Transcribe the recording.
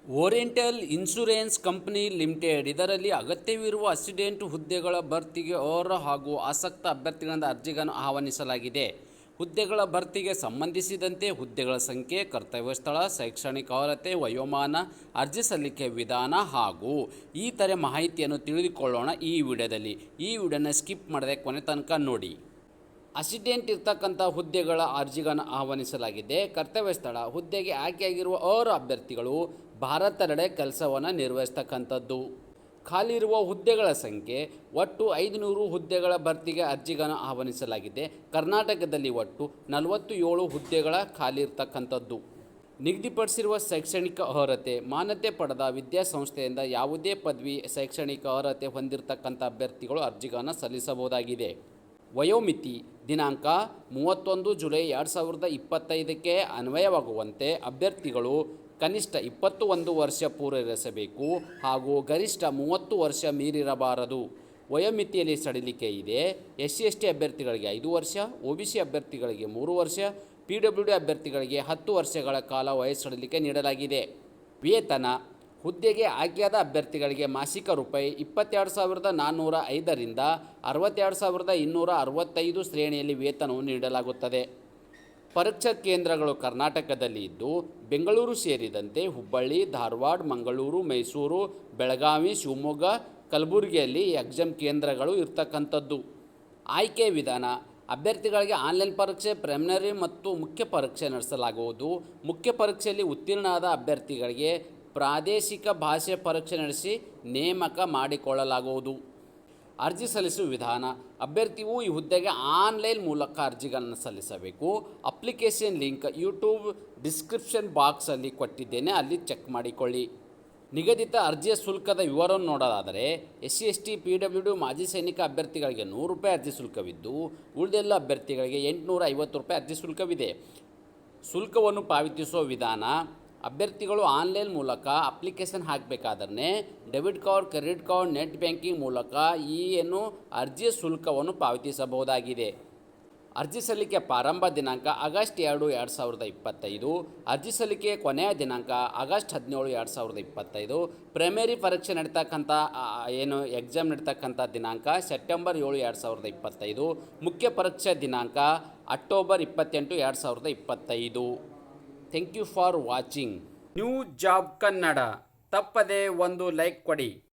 Oriental insurance company limited ಇದರಲ್ಲಿ ಅಗತ್ಯವಿರುವ assistant ಹುದ್ದೆಗಳ ಭರ್ತಿಗೆ ಅರ್ಹ ಹಾಗೂ ಆಸಕ್ತ ಅಭ್ಯರ್ಥಿಗಳಿಂದ ಅರ್ಜಿಗಳನ್ನು ಆಹ್ವಾನಿಸಲಾಗಿದೆ. ಹುದ್ದೆಗಳ ಭರ್ತಿಗೆ ಸಂಬಂಧಿಸಿದಂತೆ ಹುದ್ದೆಗಳ ಸಂಖ್ಯೆ, ಕರ್ತವ್ಯ ಸ್ಥಳ, ಶೈಕ್ಷಣಿಕ ಅರ್ಹತೆ, ವಯೋಮಾನ, ಅರ್ಜಿ ಸಲ್ಲಿಕೆ ವಿಧಾನ ಹಾಗೂ ಇತರೆ ಮಾಹಿತಿಯನ್ನು ತಿಳಿದುಕೊಳ್ಳೋಣ ಈ ವಿಡಿಯೋದಲ್ಲಿ. ಈ ವಿಡಿಯೋನ ಸ್ಕಿಪ್ ಮಾಡದೆ ಕೊನೆ ತನಕ ನೋಡಿ. ಅಸಿಸ್ಟೆಂಟ್ ಇರ್ತಕ್ಕಂಥ ಹುದ್ದೆಗಳ ಅರ್ಜಿಗಳನ್ನು ಆಹ್ವಾನಿಸಲಾಗಿದೆ. ಕರ್ತವ್ಯ ಸ್ಥಳ: ಹುದ್ದೆಗೆ ಆಯ್ಕೆಯಾಗಿರುವ ಅರ್ಹ ಅಭ್ಯರ್ಥಿಗಳು ಭಾರತದೆಡೆ ಕೆಲಸವನ್ನು ನಿರ್ವಹಿಸ್ತಕ್ಕಂಥದ್ದು. ಖಾಲಿ ಇರುವ ಹುದ್ದೆಗಳ ಸಂಖ್ಯೆ: ಒಟ್ಟು 500 ಹುದ್ದೆಗಳ ಭರ್ತಿಗೆ ಅರ್ಜಿಗಳನ್ನು ಆಹ್ವಾನಿಸಲಾಗಿದೆ. ಕರ್ನಾಟಕದಲ್ಲಿ ಒಟ್ಟು 47 ಹುದ್ದೆಗಳ ಖಾಲಿ ಇರ್ತಕ್ಕಂಥದ್ದು. ನಿಗದಿಪಡಿಸಿರುವ ಶೈಕ್ಷಣಿಕ ಅರ್ಹತೆ: ಮಾನ್ಯತೆ ಪಡೆದ ವಿದ್ಯಾಸಂಸ್ಥೆಯಿಂದ ಯಾವುದೇ ಪದವಿ ಶೈಕ್ಷಣಿಕ ಅರ್ಹತೆ ಹೊಂದಿರತಕ್ಕಂಥ ಅಭ್ಯರ್ಥಿಗಳು ಅರ್ಜಿಗಳನ್ನು ಸಲ್ಲಿಸಬಹುದಾಗಿದೆ. ವಯೋಮಿತಿ: ದಿನಾಂಕ 31 ಜುಲೈ 2025ಕ್ಕೆ ಅನ್ವಯವಾಗುವಂತೆ ಅಭ್ಯರ್ಥಿಗಳು ಕನಿಷ್ಠ 21 ವರ್ಷ ಪೂರೈಸಬೇಕು ಹಾಗೂ ಗರಿಷ್ಠ 30 ವರ್ಷ ಮೀರಿರಬಾರದು. ವಯೋಮಿತಿಯಲ್ಲಿ ಸಡಿಲಿಕೆ ಇದೆ. SC/ST ಅಭ್ಯರ್ಥಿಗಳಿಗೆ 5 ವರ್ಷ, OBC ಅಭ್ಯರ್ಥಿಗಳಿಗೆ 3 ವರ್ಷ, PWD ಅಭ್ಯರ್ಥಿಗಳಿಗೆ 10 ವರ್ಷಗಳ ಕಾಲ ವಯಸ್ಸು ಸಡಿಲಿಕೆ ನೀಡಲಾಗಿದೆ. ವೇತನ: ಹುದ್ದೆಗೆ ಆಯ್ಕೆಯಾದ ಅಭ್ಯರ್ಥಿಗಳಿಗೆ ಮಾಸಿಕ ರೂಪಾಯಿ 22,405ರಿಂದ 62,265 ಶ್ರೇಣಿಯಲ್ಲಿ ವೇತನವನ್ನು ನೀಡಲಾಗುತ್ತದೆ. ಪರೀಕ್ಷಾ ಕೇಂದ್ರಗಳು ಕರ್ನಾಟಕದಲ್ಲಿ ಇದ್ದು, ಬೆಂಗಳೂರು ಸೇರಿದಂತೆ ಹುಬ್ಬಳ್ಳಿ, ಧಾರವಾಡ, ಮಂಗಳೂರು, ಮೈಸೂರು, ಬೆಳಗಾವಿ, ಶಿವಮೊಗ್ಗ, ಕಲಬುರಗಿಯಲ್ಲಿ ಎಕ್ಸಾಮ್ ಕೇಂದ್ರಗಳು ಇರ್ತಕ್ಕಂಥದ್ದು. ಆಯ್ಕೆ ವಿಧಾನ: ಅಭ್ಯರ್ಥಿಗಳಿಗೆ ಆನ್ಲೈನ್ ಪರೀಕ್ಷೆ, ಪ್ರಿಲಿಮಿನರಿ ಮತ್ತು ಮುಖ್ಯ ಪರೀಕ್ಷೆ ನಡೆಸಲಾಗುವುದು. ಮುಖ್ಯ ಪರೀಕ್ಷೆಯಲ್ಲಿ ಉತ್ತೀರ್ಣರಾದ ಅಭ್ಯರ್ಥಿಗಳಿಗೆ ಪ್ರಾದೇಶಿಕ ಭಾಷೆ ಪರೀಕ್ಷೆ ನಡೆಸಿ ನೇಮಕ ಮಾಡಿಕೊಳ್ಳಲಾಗುವುದು. ಅರ್ಜಿ ಸಲ್ಲಿಸುವ ವಿಧಾನ: ಅಭ್ಯರ್ಥಿಯು ಈ ಹುದ್ದೆಗೆ ಆನ್ಲೈನ್ ಮೂಲಕ ಅರ್ಜಿಗಳನ್ನು ಸಲ್ಲಿಸಬೇಕು. ಅಪ್ಲಿಕೇಶನ್ ಲಿಂಕ್ ಯೂಟ್ಯೂಬ್ ಡಿಸ್ಕ್ರಿಪ್ಷನ್ ಬಾಕ್ಸಲ್ಲಿ ಕೊಟ್ಟಿದ್ದೇನೆ, ಅಲ್ಲಿ ಚೆಕ್ ಮಾಡಿಕೊಳ್ಳಿ. ನಿಗದಿತ ಅರ್ಜಿಯ ಶುಲ್ಕದ ವಿವರವನ್ನು ನೋಡೋದಾದರೆ, SC/ST PWD ಮಾಜಿ ಸೈನಿಕ ಅಭ್ಯರ್ಥಿಗಳಿಗೆ 100 ರೂಪಾಯಿ ಅರ್ಜಿ ಶುಲ್ಕವಿದ್ದು, ಉಳಿದೆಲ್ಲ ಅಭ್ಯರ್ಥಿಗಳಿಗೆ 850 ರೂಪಾಯಿ ಅರ್ಜಿ ಶುಲ್ಕವಿದೆ. ಶುಲ್ಕವನ್ನು ಪಾವತಿಸುವ ವಿಧಾನ: ಅಭ್ಯರ್ಥಿಗಳು ಆನ್ಲೈನ್ ಮೂಲಕ ಅಪ್ಲಿಕೇಶನ್ ಹಾಕಬೇಕಾದ್ರೆ debit card, credit card, net banking ಮೂಲಕ ಅರ್ಜಿಯ ಶುಲ್ಕವನ್ನು ಪಾವತಿಸಬಹುದಾಗಿದೆ. ಅರ್ಜಿ ಸಲ್ಲಿಕೆ ಪ್ರಾರಂಭ ದಿನಾಂಕ ಆಗಸ್ಟ್ 2, 2025. ಅರ್ಜಿ ಸಲ್ಲಿಕೆ ಕೊನೆಯ ದಿನಾಂಕ ಆಗಸ್ಟ್ 17, 2025. ಪ್ರೈಮರಿ ಪರೀಕ್ಷೆ ನಡೀತಕ್ಕಂಥ ಎಕ್ಸಾಮ್ ನಡೀತಕ್ಕಂಥ ದಿನಾಂಕ ಸೆಪ್ಟೆಂಬರ್ 7, 2025. ಮುಖ್ಯ ಪರೀಕ್ಷೆ ದಿನಾಂಕ October 28, 2025. Thank you for watching. New job Kannada ತಪ್ಪದೆ ಒಂದು ಲೈಕ್ ಕೊಡಿ.